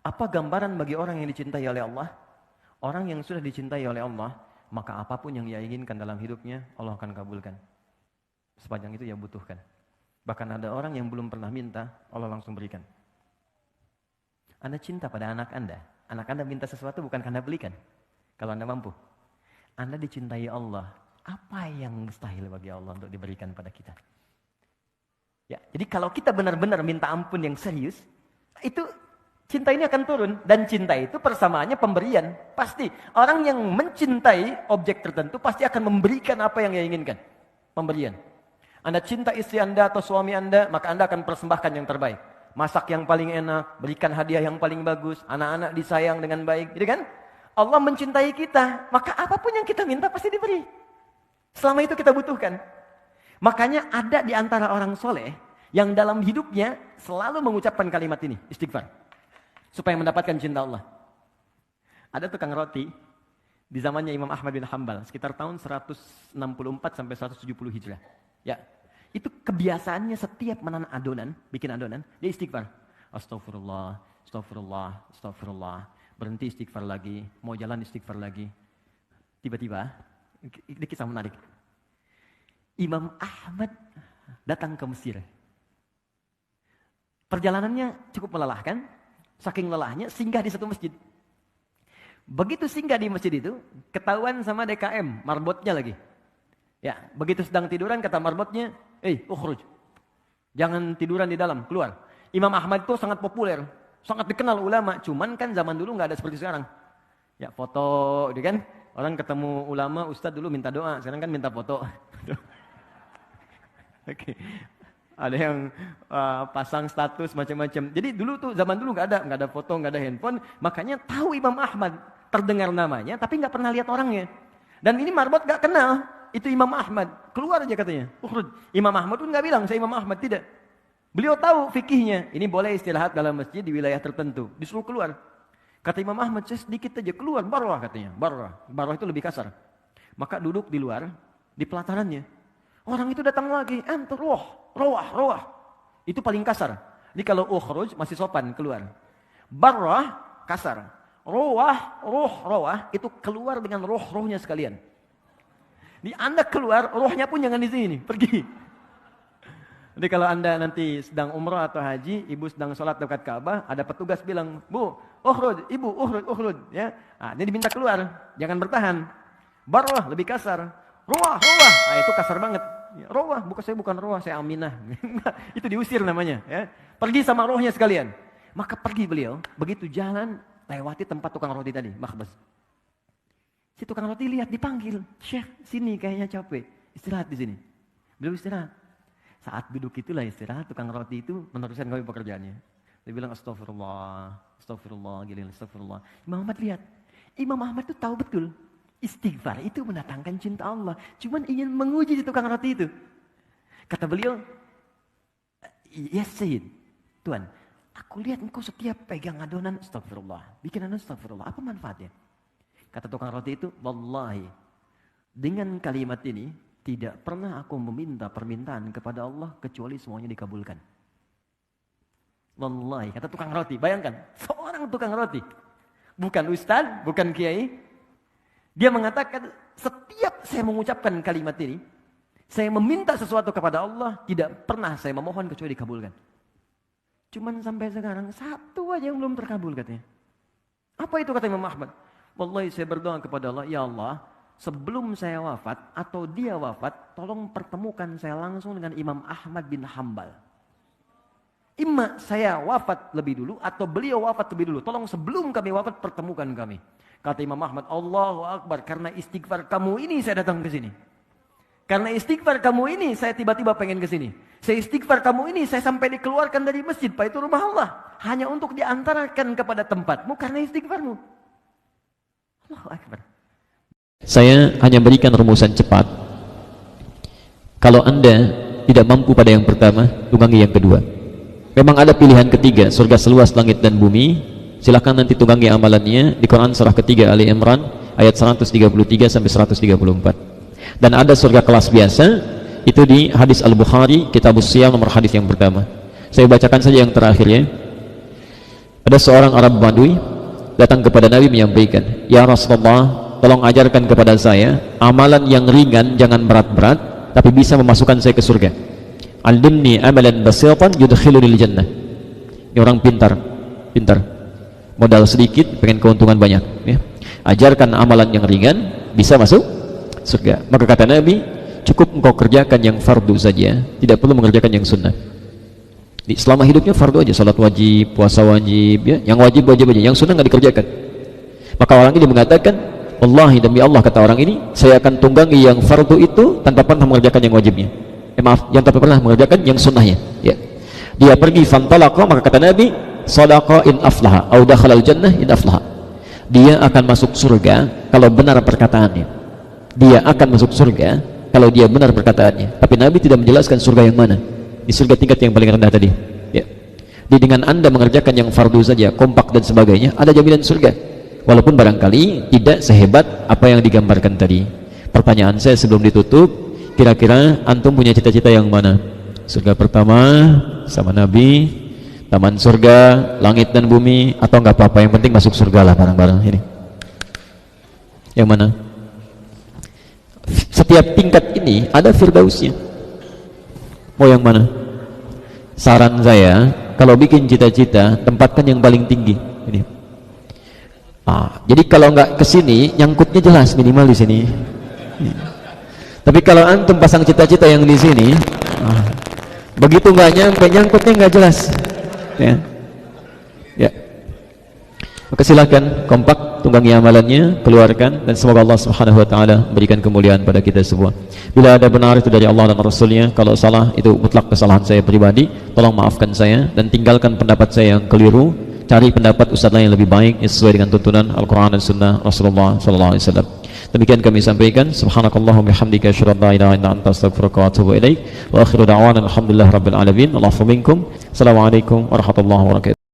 Apa gambaran bagi orang yang dicintai oleh Allah? Orang yang sudah dicintai oleh Allah, maka apapun yang ia inginkan dalam hidupnya, Allah akan kabulkan. Sepanjang itu ia butuhkan. Bahkan ada orang yang belum pernah minta, Allah langsung berikan. Anda cinta pada anak Anda minta sesuatu bukan karena belikan. Kalau Anda mampu. Anda dicintai Allah, apa yang mustahil bagi Allah untuk diberikan pada kita? Ya, jadi kalau kita benar-benar minta ampun yang serius, itu cinta ini akan turun. Dan cinta itu persamaannya pemberian. Pasti. Orang yang mencintai objek tertentu pasti akan memberikan apa yang ia inginkan. Pemberian. Anda cinta istri Anda atau suami Anda, maka Anda akan persembahkan yang terbaik. Masak yang paling enak, berikan hadiah yang paling bagus, anak-anak disayang dengan baik. Gitu kan? Allah mencintai kita, maka apapun yang kita minta pasti diberi. Selama itu kita butuhkan. Makanya ada di antara orang soleh yang dalam hidupnya selalu mengucapkan kalimat ini, istighfar. Supaya mendapatkan cinta Allah. Ada tukang roti di zamannya Imam Ahmad bin Hanbal, sekitar tahun 164 sampai 170 Hijrah. Ya, itu kebiasaannya setiap menahan adonan, bikin adonan, dia istighfar. Astagfirullah, astagfirullah, astagfirullah. Berhenti istighfar lagi, mau jalan istighfar lagi. Tiba-tiba, ini kisah menarik. Imam Ahmad datang ke Mesir. Perjalanannya cukup melelahkan, saking lelahnya singgah di satu masjid. Begitu singgah di masjid itu, ketahuan sama DKM, marbotnya lagi. Ya, begitu sedang tiduran kata marbotnya, ukhruj. Jangan tiduran di dalam, keluar. Imam Ahmad itu sangat populer, sangat dikenal ulama, cuman kan zaman dulu nggak ada seperti sekarang. Ya, foto, gitu kan? Orang ketemu ulama, ustadz dulu minta doa, sekarang kan minta foto. Oke. Ada yang pasang status macam-macam. Jadi dulu tuh zaman dulu nggak ada foto, nggak ada handphone, makanya tahu Imam Ahmad, terdengar namanya, tapi nggak pernah lihat orangnya. Dan ini marbot nggak kenal, itu Imam Ahmad, keluar aja katanya. Imam Ahmad pun nggak bilang saya Imam Ahmad, tidak. Beliau tahu fikihnya, ini boleh istirahat dalam masjid di wilayah tertentu, disuruh keluar. Kata Imam Ahmad, saya sedikit aja keluar, barwah katanya, barwah itu lebih kasar. Maka duduk di luar, di pelatarannya. Orang itu datang lagi, rawah. Itu paling kasar. Jadi kalau ukhruj masih sopan keluar. Barrah kasar. Rawah itu keluar dengan rohnya sekalian. Di Anda keluar, rohnya pun jangan di sini, pergi. Jadi kalau Anda nanti sedang umrah atau haji, ibu sedang sholat dekat Ka'bah, ada petugas bilang, "Bu, ukhruj, ibu, ukhruj." Ya. Nah, dia diminta keluar, jangan bertahan. Barrah lebih kasar. Rawah. Nah, itu kasar banget. Rawah, bukan rawah, saya Aminah. Itu diusir namanya. Ya. Pergi sama rohnya sekalian. Maka pergi beliau, begitu jalan, lewati tempat tukang roti tadi, makhbaz. Si tukang roti lihat, dipanggil. "Syekh, sini kayaknya capek. Istirahat di sini." Beliau istirahat. Saat duduk itulah istirahat, tukang roti itu meneruskan kami pekerjaannya. Dia bilang, astagfirullah, gila, astagfirullah. Imam Ahmad lihat. Imam Ahmad itu tahu betul. Istighfar itu mendatangkan cinta Allah. Cuman ingin menguji si tukang roti itu. Kata beliau, "Ya Sayyid, Tuhan, aku lihat engkau setiap pegang adonan, astagfirullah. Bikin adonan, astagfirullah. Apa manfaatnya?" Kata tukang roti itu, "Wallahi, dengan kalimat ini, tidak pernah aku meminta permintaan kepada Allah, kecuali semuanya dikabulkan." Wallahi, kata tukang roti. Bayangkan, seorang tukang roti. Bukan ustaz, bukan kiai. Dia mengatakan, setiap saya mengucapkan kalimat ini, saya meminta sesuatu kepada Allah, tidak pernah saya memohon kecuali dikabulkan. Cuman sampai sekarang, satu aja yang belum terkabul katanya. Apa itu kata Imam Ahmad? "Wallahi saya berdoa kepada Allah, ya Allah, sebelum saya wafat atau dia wafat, tolong pertemukan saya langsung dengan Imam Ahmad bin Hanbal. Imma saya wafat lebih dulu atau beliau wafat lebih dulu. Tolong sebelum kami wafat pertemukan kami." Kata Imam Ahmad, "Allahu Akbar, karena istighfar kamu ini saya datang ke sini. Karena istighfar kamu ini saya tiba-tiba pengen ke sini. Saya istighfar kamu ini saya sampai dikeluarkan dari masjid, Pak, itu rumah Allah. Hanya untuk diantarkan kepada tempatmu karena istighfarmu." Allahu Akbar. Saya hanya berikan rumusan cepat. Kalau Anda tidak mampu pada yang pertama, tunggangi yang kedua. Memang ada pilihan ketiga, surga seluas langit dan bumi. Silakan nanti tunggangi amalannya di Quran surah ketiga Ali Imran ayat 133 sampai 134. Dan ada surga kelas biasa, itu di hadis Al-Bukhari, Kitabus Siyam, nomor hadis yang pertama. Saya bacakan saja yang terakhir ya. Ada seorang Arab Badui datang kepada Nabi menyampaikan, "Ya Rasulullah, tolong ajarkan kepada saya amalan yang ringan, jangan berat-berat, tapi bisa memasukkan saya ke surga. Alimni amalan basitan yudkhilunil jannah." Ini orang pintar, modal sedikit, pengen keuntungan banyak, ya. Ajarkan amalan yang ringan, bisa masuk surga. Maka kata Nabi, cukup engkau kerjakan yang fardu saja, tidak perlu mengerjakan yang sunnah. Selama hidupnya fardu aja, salat wajib, puasa wajib, ya. Yang wajib aja, yang sunnah nggak dikerjakan. Maka orang ini mengatakan, wallahi demi Allah, kata orang ini, saya akan tunggangi yang fardu itu tanpa pernah mengerjakan yang wajibnya. Yang tanpa pernah mengerjakan yang sunnahnya, ya. Dia pergi fantalaqa, maka kata Nabi, sadaqa in aflaha au dakhala al jannah in aflaha. Dia akan masuk surga kalau benar perkataannya. Dia akan masuk surga kalau dia benar perkataannya. Tapi Nabi tidak menjelaskan surga yang mana. Di surga tingkat yang paling rendah tadi, ya. Jadi dengan Anda mengerjakan yang fardu saja, kompak dan sebagainya, ada jaminan surga. Walaupun barangkali tidak sehebat apa yang digambarkan tadi. Pertanyaan saya sebelum ditutup, kira-kira antum punya cita-cita yang mana? Surga pertama sama Nabi, taman surga, langit dan bumi, atau nggak apa-apa, yang penting masuk surga lah bareng-bareng ini. Yang mana? Setiap tingkat ini ada firdausnya. Mau yang mana? Saran saya, kalau bikin cita-cita, tempatkan yang paling tinggi. Ini. Jadi kalau nggak ke sini, nyangkutnya jelas minimal di sini. Tapi kalau antum pasang cita-cita yang di sini, begitu nggak nyampe, nyangkutnya nggak jelas. Ya. Maka silakan kompak, tunggangi amalannya, keluarkan, dan semoga Allah Subhanahu wa taala memberikan kemuliaan pada kita semua. Bila ada benar itu dari Allah dan Rasulnya, kalau salah itu mutlak kesalahan saya pribadi, tolong maafkan saya dan tinggalkan pendapat saya yang keliru. Cari pendapat ustaz lain yang lebih baik yang sesuai dengan tuntunan Al-Qur'an dan Sunnah Rasulullah sallallahu alaihi wasallam. Demikian kami sampaikan. Subhanakallahumma bihamdika asyhadu an la ilaha illa anta astaghfiruka wa atubu ilaik. Wa akhiru da'wana alhamdulillahirabbil alamin. Allahu minkum. Assalamualaikum warahmatullahi wabarakatuh.